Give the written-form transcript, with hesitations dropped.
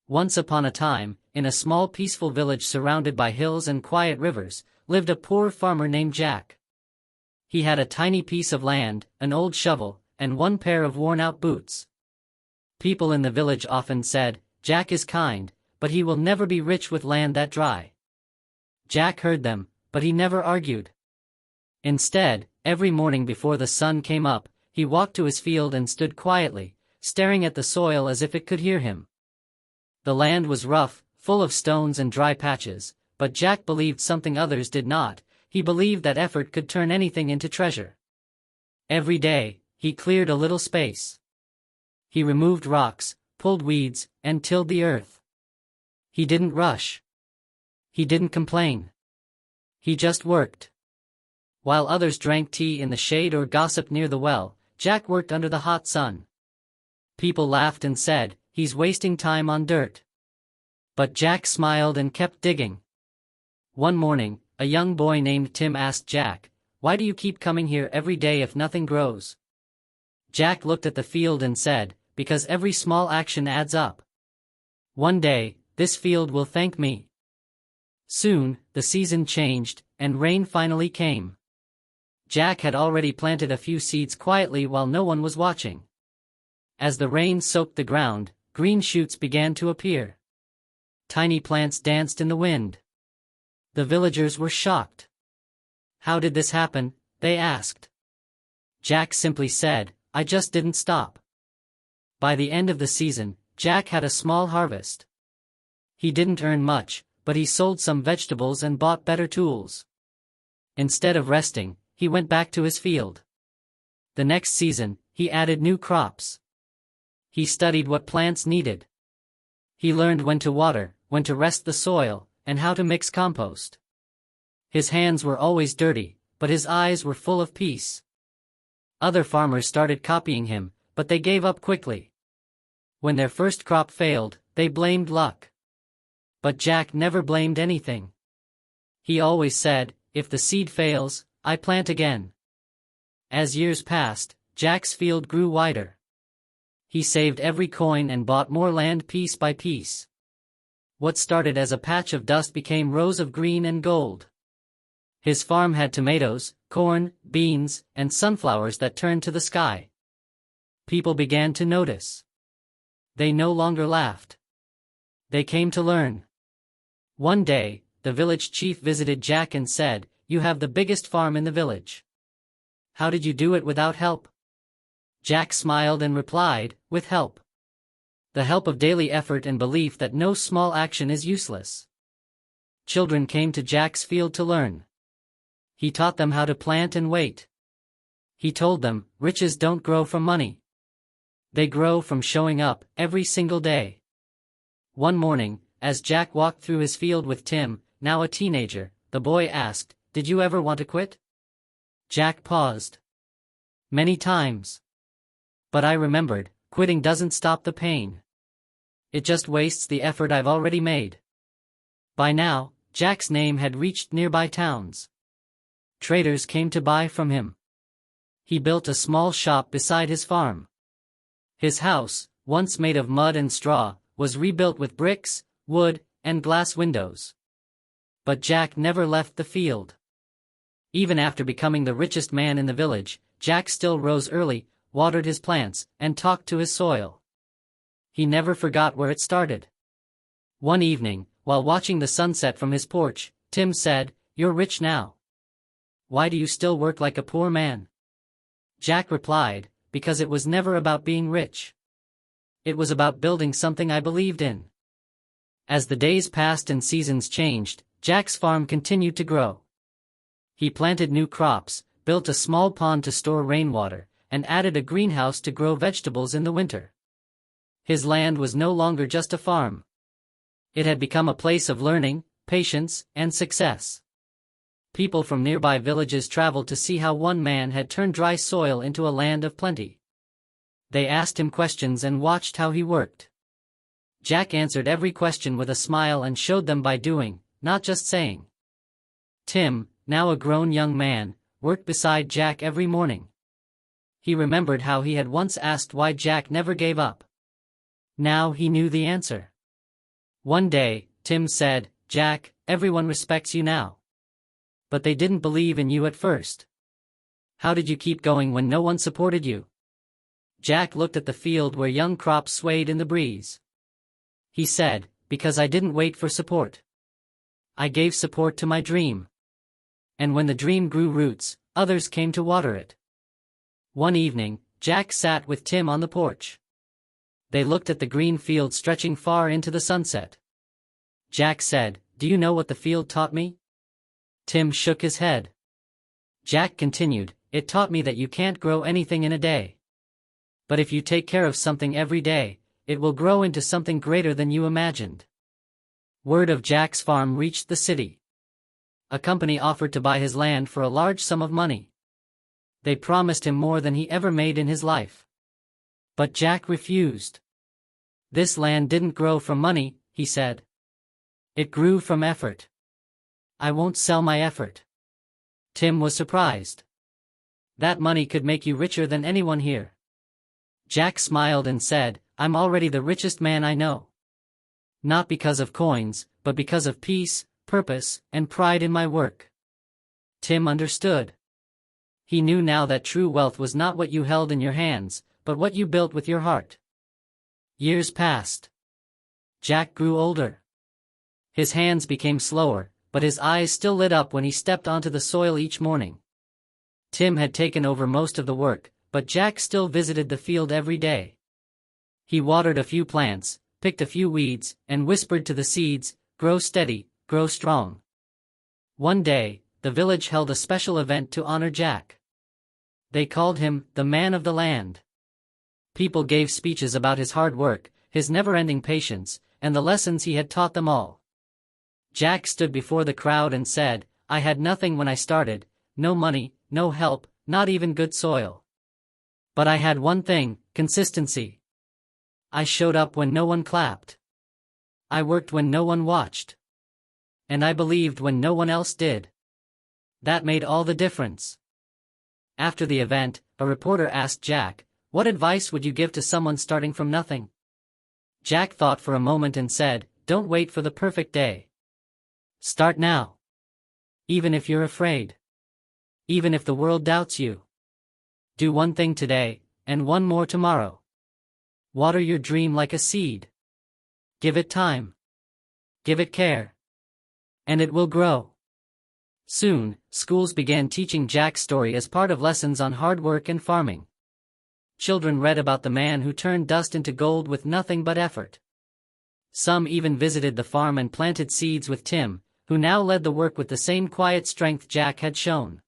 Once upon a time, in a small peaceful village surrounded by hills and quiet rivers, lived a poor farmer named Jack. He had a tiny piece of land, an old shovel, and one pair of worn-out boots. People in the village often said, "Jack is kind, but he will never be rich with land that dry." Jack heard them, but he never argued. Instead, every morning before the sun came up, he walked to his field and stood quietly, staring at the soil as if it could hear him. The land was rough, full of stones and dry patches, but Jack believed something others did not. He believed that effort could turn anything into treasure. Every day, he cleared a little space. He removed rocks, pulled weeds, and tilled the earth. He didn't rush. He didn't complain. He just worked. While others drank tea in the shade or gossiped near the well, Jack worked under the hot sun. People laughed and said, "He's wasting time on dirt." But Jack smiled and kept digging. One morning, a young boy named Tim asked Jack, "Why do you keep coming here every day if nothing grows?" Jack looked at the field and said, "Because every small action adds up. One day, this field will thank me." Soon, the season changed, and rain finally came. Jack had already planted a few seeds quietly while no one was watching. As the rain soaked the ground, green shoots began to appear. Tiny plants danced in the wind. The villagers were shocked. "How did this happen?" they asked. Jack simply said, "I just didn't stop." By the end of the season, Jack had a small harvest. He didn't earn much, but he sold some vegetables and bought better tools. Instead of resting, he went back to his field. The next season, he added new crops. He studied what plants needed. He learned when to water, when to rest the soil, and how to mix compost. His hands were always dirty, but his eyes were full of peace. Other farmers started copying him, but they gave up quickly. When their first crop failed, they blamed luck. But Jack never blamed anything. He always said, "If the seed fails, I plant again." As years passed, Jack's field grew wider. He saved every coin and bought more land piece by piece. What started as a patch of dust became rows of green and gold. His farm had tomatoes, corn, beans, and sunflowers that turned to the sky. People began to notice. They no longer laughed. They came to learn. One day, the village chief visited Jack and said, "You have the biggest farm in the village. How did you do it without help?" Jack smiled and replied, "With help. The help of daily effort and belief that no small action is useless." Children came to Jack's field to learn. He taught them how to plant and wait. He told them, riches don't grow from money. They grow from showing up every single day. One morning, as Jack walked through his field with Tim, now a teenager, the boy asked, "Did you ever want to quit?" Jack paused. "Many times. But I remembered, quitting doesn't stop the pain. It just wastes the effort I've already made." By now, Jack's name had reached nearby towns. Traders came to buy from him. He built a small shop beside his farm. His house, once made of mud and straw, was rebuilt with bricks, wood, and glass windows. But Jack never left the field. Even after becoming the richest man in the village, Jack still rose early, watered his plants, and talked to his soil. He never forgot where it started. One evening, while watching the sunset from his porch, Tim said, "You're rich now. Why do you still work like a poor man?" Jack replied, "Because it was never about being rich. It was about building something I believed in." As the days passed and seasons changed, Jack's farm continued to grow. He planted new crops, built a small pond to store rainwater, and added a greenhouse to grow vegetables in the winter. His land was no longer just a farm. It had become a place of learning, patience, and success. People from nearby villages traveled to see how one man had turned dry soil into a land of plenty. They asked him questions and watched how he worked. Jack answered every question with a smile and showed them by doing, not just saying. Tim, now a grown young man, worked beside Jack every morning. He remembered how he had once asked why Jack never gave up. Now he knew the answer. One day, Tim said, "Jack, everyone respects you now. But they didn't believe in you at first. How did you keep going when no one supported you?" Jack looked at the field where young crops swayed in the breeze. He said, "Because I didn't wait for support. I gave support to my dream. And when the dream grew roots, others came to water it." One evening, Jack sat with Tim on the porch. They looked at the green field stretching far into the sunset. Jack said, "Do you know what the field taught me?" Tim shook his head. Jack continued, "It taught me that you can't grow anything in a day. But if you take care of something every day, it will grow into something greater than you imagined." Word of Jack's farm reached the city. A company offered to buy his land for a large sum of money. They promised him more than he ever made in his life. But Jack refused. "This land didn't grow from money," he said. "It grew from effort. I won't sell my effort." Tim was surprised. "That money could make you richer than anyone here." Jack smiled and said, "I'm already the richest man I know. Not because of coins, but because of peace, purpose, and pride in my work." Tim understood. He knew now that true wealth was not what you held in your hands, but what you built with your heart. Years passed. Jack grew older. His hands became slower, but his eyes still lit up when he stepped onto the soil each morning. Tim had taken over most of the work, but Jack still visited the field every day. He watered a few plants, picked a few weeds, and whispered to the seeds, "Grow steady, grow strong." One day, the village held a special event to honor Jack. They called him the man of the land. People gave speeches about his hard work, his never-ending patience, and the lessons he had taught them all. Jack stood before the crowd and said, "I had nothing when I started, no money, no help, not even good soil. But I had one thing, consistency. I showed up when no one clapped. I worked when no one watched. And I believed when no one else did. That made all the difference." After the event, a reporter asked Jack, "What advice would you give to someone starting from nothing?" Jack thought for a moment and said, "Don't wait for the perfect day. Start now. Even if you're afraid. Even if the world doubts you. Do one thing today, and one more tomorrow. Water your dream like a seed. Give it time. Give it care. And it will grow." Soon, schools began teaching Jack's story as part of lessons on hard work and farming. Children read about the man who turned dust into gold with nothing but effort. Some even visited the farm and planted seeds with Tim, who now led the work with the same quiet strength Jack had shown.